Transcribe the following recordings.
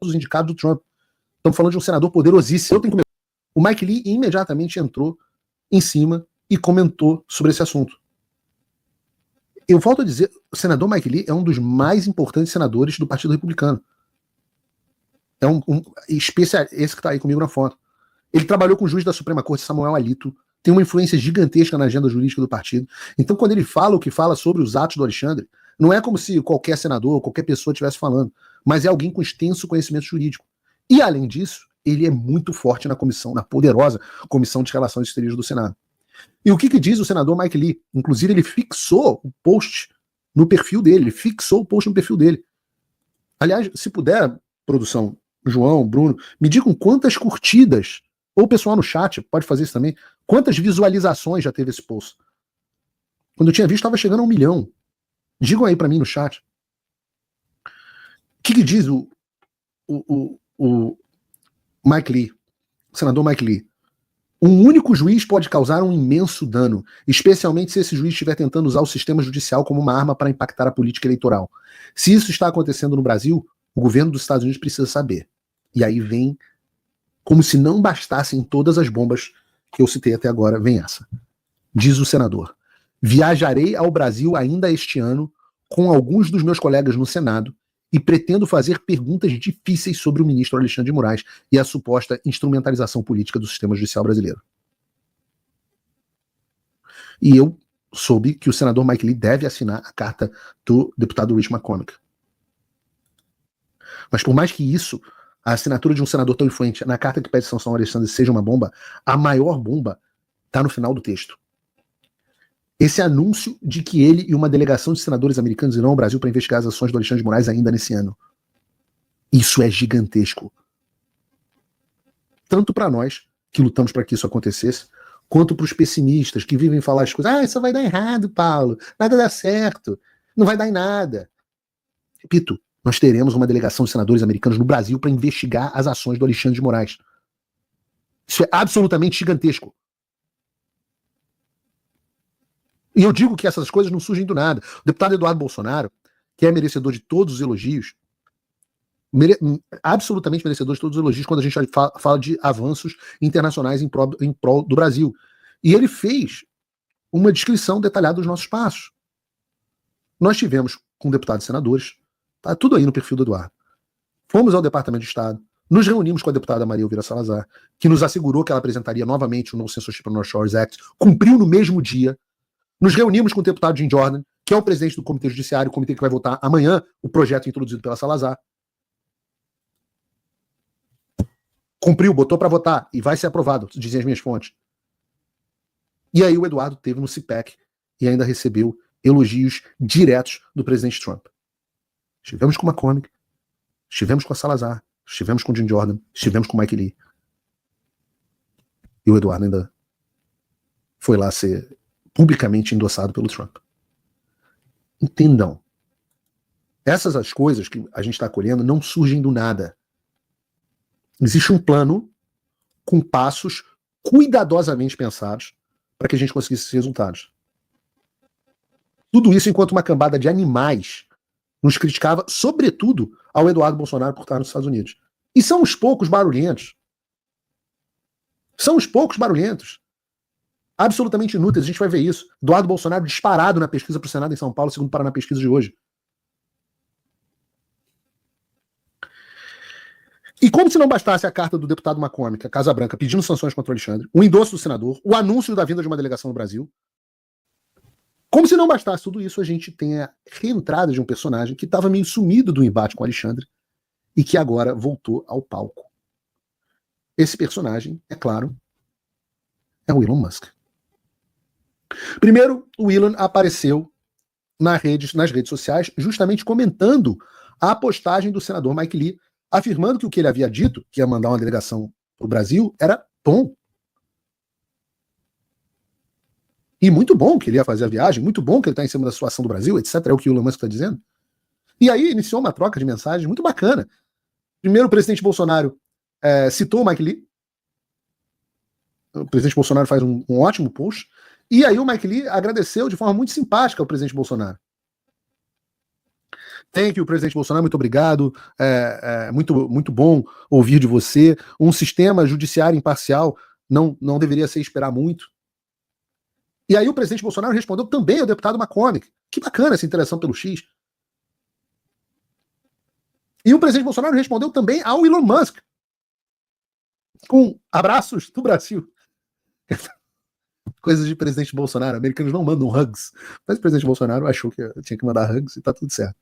os indicados do Trump. Estamos falando de um senador poderosíssimo. Eu tenho que... O Mike Lee imediatamente entrou em cima e comentou sobre esse assunto. Eu volto a dizer, o senador Mike Lee é um dos mais importantes senadores do Partido Republicano. É especial, esse que está aí comigo na foto. Ele trabalhou com o juiz da Suprema Corte, Samuel Alito, tem uma influência gigantesca na agenda jurídica do partido. Então, quando ele fala o que fala sobre os atos do Alexandre, não é como se qualquer senador ou qualquer pessoa estivesse falando, mas é alguém com extenso conhecimento jurídico. E, além disso, ele é muito forte na comissão, na poderosa Comissão de Relações Exteriores do Senado. E o que diz o senador Mike Lee? Inclusive, ele fixou o post no perfil dele, Aliás, se puder, produção, João, Bruno, me digam quantas curtidas, ou o pessoal no chat pode fazer isso também, quantas visualizações já teve esse post. Quando eu tinha visto, estava chegando a 1 milhão. Digam aí para mim no chat. O que diz o Mike Lee, o senador Mike Lee? Um único juiz pode causar um imenso dano, especialmente se esse juiz estiver tentando usar o sistema judicial como uma arma para impactar a política eleitoral. Se isso está acontecendo no Brasil, o governo dos Estados Unidos precisa saber. E aí vem, como se não bastassem todas as bombas que eu citei até agora, vem essa. Diz o senador: viajarei ao Brasil ainda este ano com alguns dos meus colegas no Senado e pretendo fazer perguntas difíceis sobre o ministro Alexandre de Moraes e a suposta instrumentalização política do sistema judicial brasileiro. E eu soube que o senador Mike Lee deve assinar a carta do deputado Rich McCormick. Mas por mais que isso, a assinatura de um senador tão influente na carta que pede sanção ao Alexandre seja uma bomba, a maior bomba está no final do texto. Esse anúncio de que ele e uma delegação de senadores americanos irão ao Brasil para investigar as ações do Alexandre de Moraes ainda nesse ano. Isso é gigantesco. Tanto para nós, que lutamos para que isso acontecesse, quanto para os pessimistas que vivem falar as coisas. Ah, isso vai dar errado, Paulo. Nada dá certo. Não vai dar em nada. Repito, nós teremos uma delegação de senadores americanos no Brasil para investigar as ações do Alexandre de Moraes. Isso é absolutamente gigantesco. E eu digo que essas coisas não surgem do nada. O deputado Eduardo Bolsonaro, que é merecedor de todos os elogios, absolutamente merecedor de todos os elogios quando a gente fala de avanços internacionais em prol do Brasil. E ele fez uma descrição detalhada dos nossos passos. Nós tivemos com deputados e senadores, tá tudo aí no perfil do Eduardo. Fomos ao Departamento de Estado, nos reunimos com a deputada Maria Elvira Salazar, que nos assegurou que ela apresentaria novamente o No Censorship on North Shores Act, cumpriu no mesmo dia. Nos reunimos com o deputado Jim Jordan, que é o presidente do Comitê Judiciário, o comitê que vai votar amanhã o projeto introduzido pela Salazar. Cumpriu, botou para votar e vai ser aprovado, dizem as minhas fontes. E aí o Eduardo teve no CPAC e ainda recebeu elogios diretos do presidente Trump. Estivemos com o McCormick, estivemos com a Salazar, estivemos com o Jim Jordan, estivemos com o Mike Lee. E o Eduardo ainda foi lá ser publicamente endossado pelo Trump. Entendam. Essas as coisas que a gente está acolhendo não surgem do nada. Existe um plano com passos cuidadosamente pensados para que a gente conseguisse esses resultados. Tudo isso enquanto uma cambada de animais nos criticava, sobretudo, ao Eduardo Bolsonaro por estar nos Estados Unidos. E são os poucos barulhentos. São os poucos barulhentos. Absolutamente inúteis, a gente vai ver isso. Eduardo Bolsonaro disparado na pesquisa para o Senado em São Paulo, segundo o Paraná Pesquisa de hoje. E como se não bastasse a carta do deputado McCormick, a Casa Branca, pedindo sanções contra o Alexandre, o endosso do senador, o anúncio da vinda de uma delegação no Brasil, como se não bastasse tudo isso, a gente tem a reentrada de um personagem que estava meio sumido do embate com o Alexandre e que agora voltou ao palco. Esse personagem, é claro, é o Elon Musk. Primeiro, o Elon apareceu nas redes sociais justamente comentando a postagem do senador Mike Lee, afirmando que o que ele havia dito, que ia mandar uma delegação para o Brasil, era bom. E muito bom que ele ia fazer a viagem, muito bom que ele está em cima da situação do Brasil, etc. É o que o Elon Musk está dizendo. E aí iniciou uma troca de mensagens muito bacana. Primeiro, o presidente Bolsonaro citou o Mike Lee. O presidente Bolsonaro faz um ótimo post. E aí o Mike Lee agradeceu de forma muito simpática ao presidente Bolsonaro. Thank you, presidente Bolsonaro, muito obrigado. Muito bom ouvir de você. Um sistema judiciário imparcial não deveria ser esperar muito. E aí o presidente Bolsonaro respondeu também ao deputado McCormick. Que bacana essa interação pelo X. E o presidente Bolsonaro respondeu também ao Elon Musk. Com abraços do Brasil. Coisas de presidente Bolsonaro. Americanos não mandam hugs. Mas o presidente Bolsonaro achou que tinha que mandar hugs e tá tudo certo.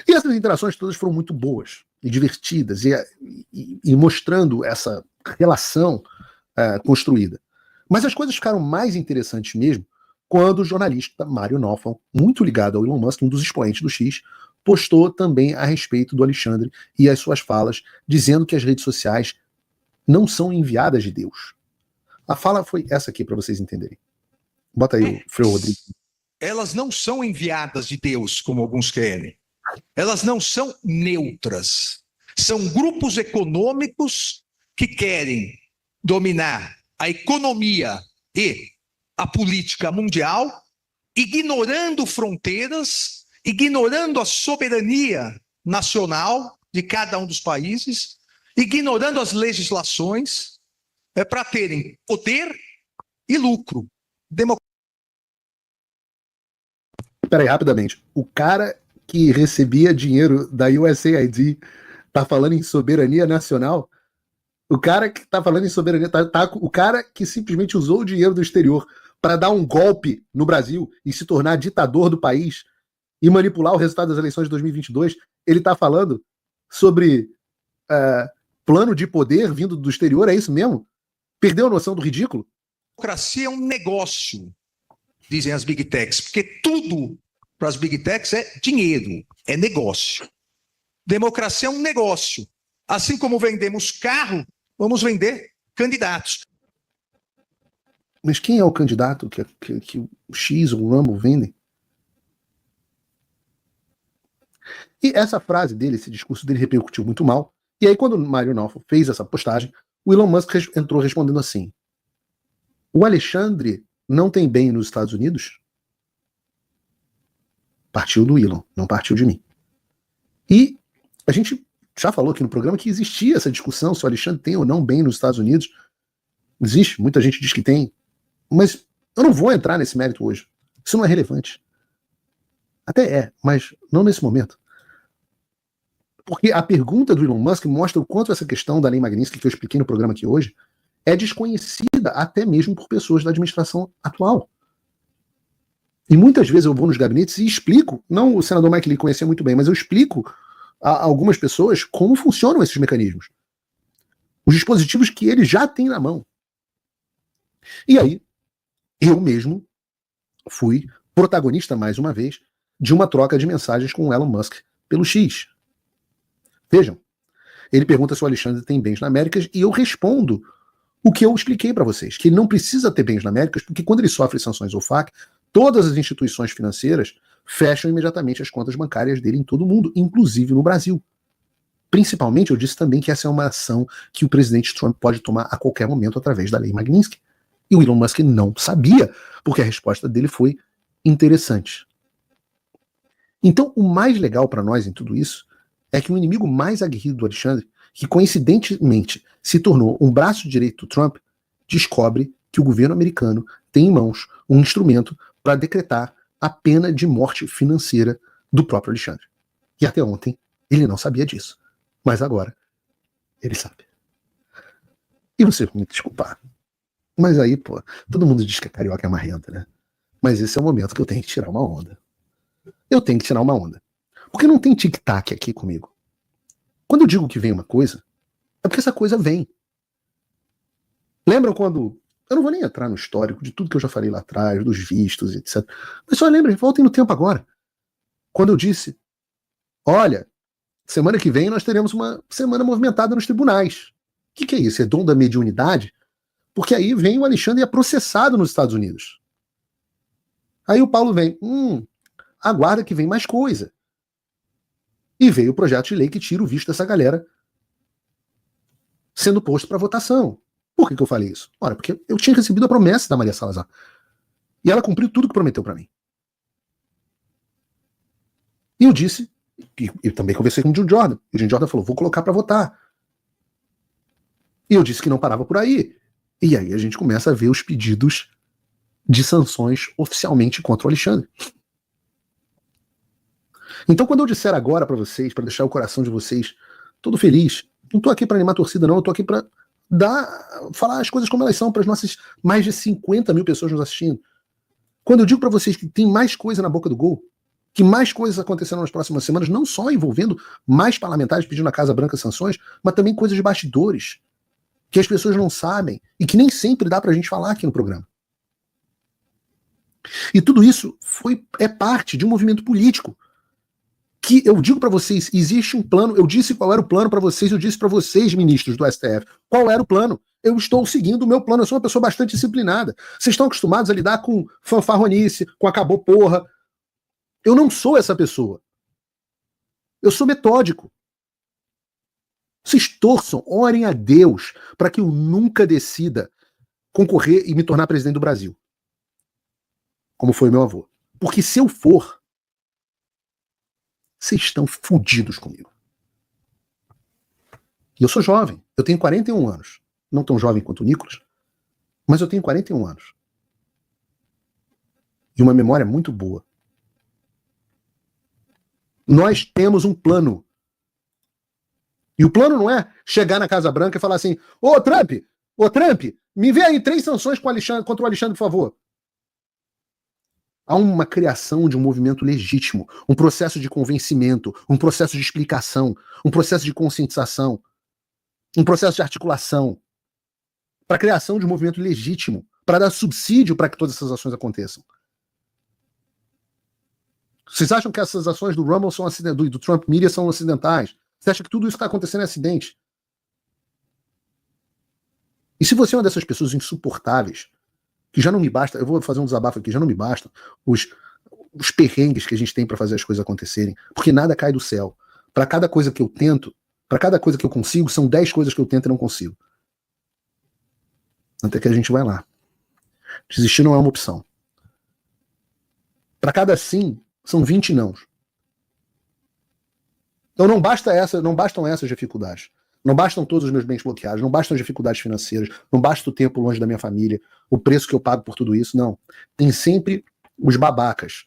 E essas interações todas foram muito boas e divertidas e mostrando essa relação construída. Mas as coisas ficaram mais interessantes mesmo quando o jornalista Mário Knopfler, muito ligado ao Elon Musk, um dos expoentes do X, postou também a respeito do Alexandre e as suas falas, dizendo que as redes sociais não são enviadas de Deus. A fala foi essa aqui para vocês entenderem. Bota aí o Frei Rodrigo. Elas não são enviadas de Deus, como alguns querem. Elas não são neutras. São grupos econômicos que querem dominar a economia e a política mundial, ignorando fronteiras, ignorando a soberania nacional de cada um dos países, ignorando as legislações, para terem poder e lucro. Peraí, rapidamente. O cara que recebia dinheiro da USAID tá falando em soberania nacional? O cara que tá falando em soberania, o cara que simplesmente usou o dinheiro do exterior para dar um golpe no Brasil e se tornar ditador do país e manipular o resultado das eleições de 2022, ele tá falando sobre plano de poder vindo do exterior, é isso mesmo? Perdeu a noção do ridículo? Democracia é um negócio, dizem as Big Techs, porque tudo para as Big Techs é dinheiro, é negócio. Democracia é um negócio. Assim como vendemos carro, vamos vender candidatos. Mas quem é o candidato que o X ou o Rumble vendem? E essa frase dele, esse discurso dele repercutiu muito mal. E aí quando o Mário Knopfler fez essa postagem, o Elon Musk entrou respondendo assim: o Alexandre não tem bem nos Estados Unidos? Partiu do Elon, não partiu de mim. E a gente já falou aqui no programa que existia essa discussão se o Alexandre tem ou não bem nos Estados Unidos. Existe, muita gente diz que tem. Mas eu não vou entrar nesse mérito hoje. Isso não é relevante. Até é, mas não nesse momento. Porque a pergunta do Elon Musk mostra o quanto essa questão da lei Magnitsky, que eu expliquei no programa aqui hoje, é desconhecida até mesmo por pessoas da administração atual. E muitas vezes eu vou nos gabinetes e explico, não o senador Mike Lee conhecia muito bem, mas eu explico a algumas pessoas como funcionam esses mecanismos. Os dispositivos que ele já tem na mão. E aí, eu mesmo fui protagonista, mais uma vez, de uma troca de mensagens com o Elon Musk pelo X. Vejam, ele pergunta se o Alexandre tem bens na América e eu respondo o que eu expliquei para vocês, que ele não precisa ter bens na América, porque quando ele sofre sanções OFAC, todas as instituições financeiras fecham imediatamente as contas bancárias dele em todo o mundo, inclusive no Brasil. Principalmente, eu disse também que essa é uma ação que o presidente Trump pode tomar a qualquer momento através da lei Magnitsky. E o Elon Musk não sabia, porque a resposta dele foi interessante. Então, o mais legal para nós em tudo isso é que o inimigo mais aguerrido do Alexandre, que coincidentemente se tornou um braço direito do Trump, descobre que o governo americano tem em mãos um instrumento para decretar a pena de morte financeira do próprio Alexandre. E até ontem ele não sabia disso. Mas agora ele sabe. E você vai me desculpar. Mas aí, pô, todo mundo diz que a carioca é marrenta, né? Mas esse é o momento que eu tenho que tirar uma onda. Eu tenho que tirar uma onda. Porque não tem tic-tac aqui comigo. Quando eu digo que vem uma coisa, é porque essa coisa vem. Lembram quando... Eu não vou nem entrar no histórico de tudo que eu já falei lá atrás, dos vistos, etc. Mas só lembrem, voltem no tempo agora. Quando eu disse, olha, semana que vem nós teremos uma semana movimentada nos tribunais. O que é isso? É dom da mediunidade? Porque aí vem o Alexandre e é processado nos Estados Unidos. Aí o Paulo vem, aguarda que vem mais coisa. E veio o projeto de lei que tira o visto dessa galera sendo posto para votação. Por que eu falei isso? Ora, porque eu tinha recebido a promessa da Maria Salazar. E ela cumpriu tudo que prometeu para mim. E eu disse, e também conversei com o Jim Jordan. O Jim Jordan falou, vou colocar para votar. E eu disse que não parava por aí. E aí a gente começa a ver os pedidos de sanções oficialmente contra o Alexandre. Então, quando eu disser agora para vocês, para deixar o coração de vocês todo feliz, não tô aqui para animar a torcida, não, eu tô aqui para falar as coisas como elas são para as nossas mais de 50 mil pessoas nos assistindo. Quando eu digo para vocês que tem mais coisa na boca do gol, que mais coisas acontecerão nas próximas semanas, não só envolvendo mais parlamentares pedindo à Casa Branca sanções, mas também coisas de bastidores, que as pessoas não sabem e que nem sempre dá pra gente falar aqui no programa. E tudo isso é parte de um movimento político que eu digo para vocês, existe um plano, eu disse qual era o plano para vocês, eu disse para vocês, ministros do STF, qual era o plano. Eu estou seguindo o meu plano, eu sou uma pessoa bastante disciplinada. Vocês estão acostumados a lidar com fanfarronice, com acabou porra. Eu não sou essa pessoa. Eu sou metódico. Vocês torçam, orem a Deus para que eu nunca decida concorrer e me tornar presidente do Brasil. Como foi meu avô. Porque se eu for, vocês estão fodidos comigo. E eu sou jovem, eu tenho 41 anos. Não tão jovem quanto o Nicolas, mas eu tenho 41 anos. E uma memória muito boa. Nós temos um plano. E o plano não é chegar na Casa Branca e falar assim, ô Trump, me vê aí 3 sanções contra o Alexandre, por favor. Há uma criação de um movimento legítimo, um processo de convencimento, um processo de explicação, um processo de conscientização, um processo de articulação, para a criação de um movimento legítimo, para dar subsídio para que todas essas ações aconteçam. Vocês acham que essas ações do Rumble são do Trump Media são acidentais? Você acha que tudo isso que está acontecendo é acidente? E se você é uma dessas pessoas insuportáveis, que já não me basta, eu vou fazer um desabafo aqui, já não me bastam os perrengues que a gente tem para fazer as coisas acontecerem, porque nada cai do céu. Para cada coisa que eu tento, para cada coisa que eu consigo, são 10 coisas que eu tento e não consigo. Até que a gente vai lá. Desistir não é uma opção. Para cada sim, são 20 nãos. Então não bastam essas dificuldades. Não bastam todos os meus bens bloqueados, não bastam as dificuldades financeiras, não basta o tempo longe da minha família, o preço que eu pago por tudo isso, não. Tem sempre os babacas,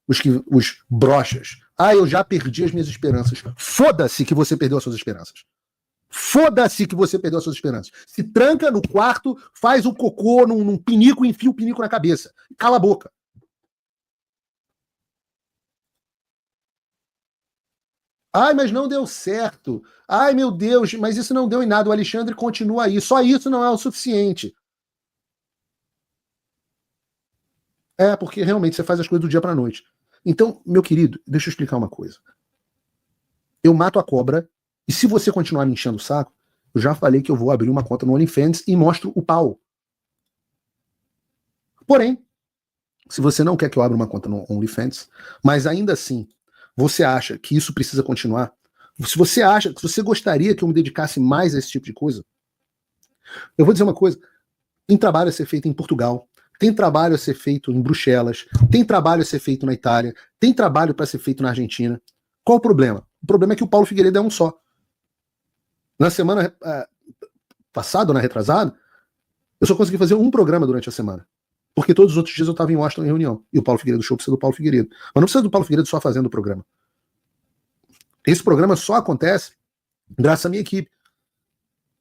os brochas. Ah, eu já perdi as minhas esperanças. Foda-se que você perdeu as suas esperanças. Foda-se que você perdeu as suas esperanças. Se tranca no quarto, faz o cocô num pinico e enfia o pinico na cabeça. Cala a boca. Ai, mas não deu certo. Ai, meu Deus, mas isso não deu em nada. O Alexandre continua aí. Só isso não é o suficiente. É, porque realmente você faz as coisas do dia pra noite. Então, meu querido, deixa eu explicar uma coisa. Eu mato a cobra, e se você continuar me enchendo o saco, eu já falei que eu vou abrir uma conta no OnlyFans e mostro o pau. Porém, se você não quer que eu abra uma conta no OnlyFans, mas ainda assim você acha que isso precisa continuar, se você gostaria que eu me dedicasse mais a esse tipo de coisa, eu vou dizer uma coisa, tem trabalho a ser feito em Portugal, tem trabalho a ser feito em Bruxelas, tem trabalho a ser feito na Itália, tem trabalho para ser feito na Argentina. Qual o problema? O problema é que o Paulo Figueiredo é um só. Na semana passada, na retrasada, eu só consegui fazer um programa durante a semana. Porque todos os outros dias eu estava em Washington em reunião. E o Paulo Figueiredo Show precisa do Paulo Figueiredo. Mas não precisa do Paulo Figueiredo só fazendo o programa. Esse programa só acontece graças à minha equipe.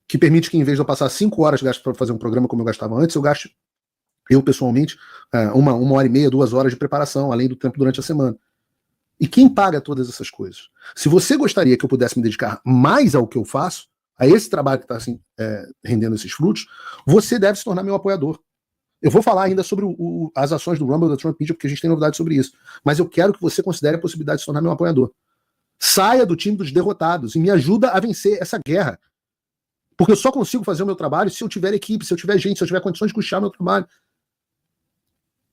Que permite que, em vez de eu passar 5 horas para fazer um programa como eu gastava antes, eu gasto, eu pessoalmente, 1h30, 2 horas de preparação, além do tempo durante a semana. E quem paga todas essas coisas? Se você gostaria que eu pudesse me dedicar mais ao que eu faço, a esse trabalho que está assim, rendendo esses frutos, você deve se tornar meu apoiador. Eu vou falar ainda sobre as ações do Rumble da Trump Media, porque a gente tem novidades sobre isso. Mas eu quero que você considere a possibilidade de se tornar meu apoiador. Saia do time dos derrotados e me ajuda a vencer essa guerra. Porque eu só consigo fazer o meu trabalho se eu tiver equipe, se eu tiver gente, se eu tiver condições de custear meu trabalho.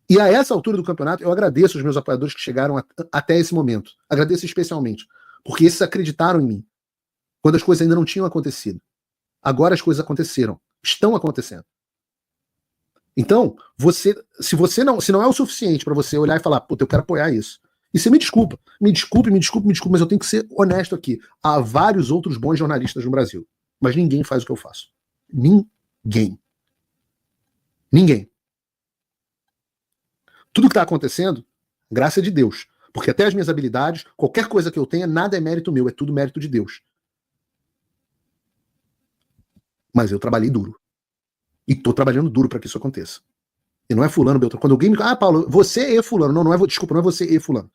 E a essa altura do campeonato, eu agradeço os meus apoiadores que chegaram até esse momento. Agradeço especialmente. Porque esses acreditaram em mim. Quando as coisas ainda não tinham acontecido. Agora as coisas aconteceram. Estão acontecendo. Então, se não é o suficiente para você olhar e falar, puta, eu quero apoiar isso. E você me desculpe, mas eu tenho que ser honesto aqui. Há vários outros bons jornalistas no Brasil, mas ninguém faz o que eu faço. Ninguém. Tudo que está acontecendo, graças a Deus. Porque até as minhas habilidades, qualquer coisa que eu tenha, nada é mérito meu, é tudo mérito de Deus. Mas eu trabalhei duro. E estou trabalhando duro para que isso aconteça. E não é fulano, Beltrano. Quando alguém me fala, Paulo, você é fulano. Não, desculpa, não é você e fulano.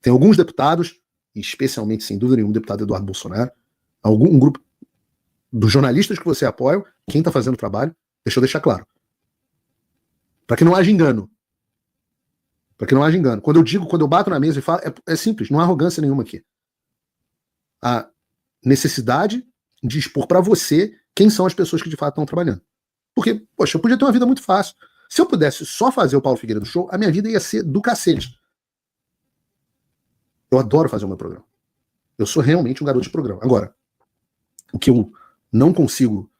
Tem alguns deputados, especialmente, sem dúvida nenhuma, o deputado Eduardo Bolsonaro, um grupo dos jornalistas que você apoia, quem está fazendo o trabalho, deixa eu deixar claro. Para que não haja engano. Quando eu bato na mesa e falo, é simples, não há arrogância nenhuma aqui. A necessidade de expor para você quem são as pessoas que de fato estão trabalhando. Porque, poxa, eu podia ter uma vida muito fácil. Se eu pudesse só fazer o Paulo Figueiredo Show, a minha vida ia ser do cacete. Eu adoro fazer o meu programa. Eu sou realmente um garoto de programa. Agora, o que eu não consigo,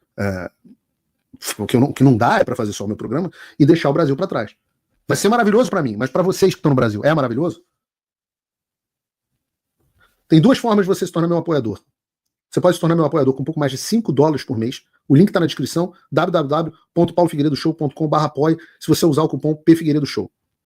o que não dá é para fazer só o meu programa e deixar o Brasil para trás. Vai ser maravilhoso para mim, mas para vocês que estão no Brasil, é maravilhoso? Tem duas formas de você se tornar meu apoiador. Você pode se tornar meu apoiador com um pouco mais de $5 por mês. O link está na descrição, www.paulofigueiredoshow.com/apoie, se você usar o cupom PFigueiredoShow.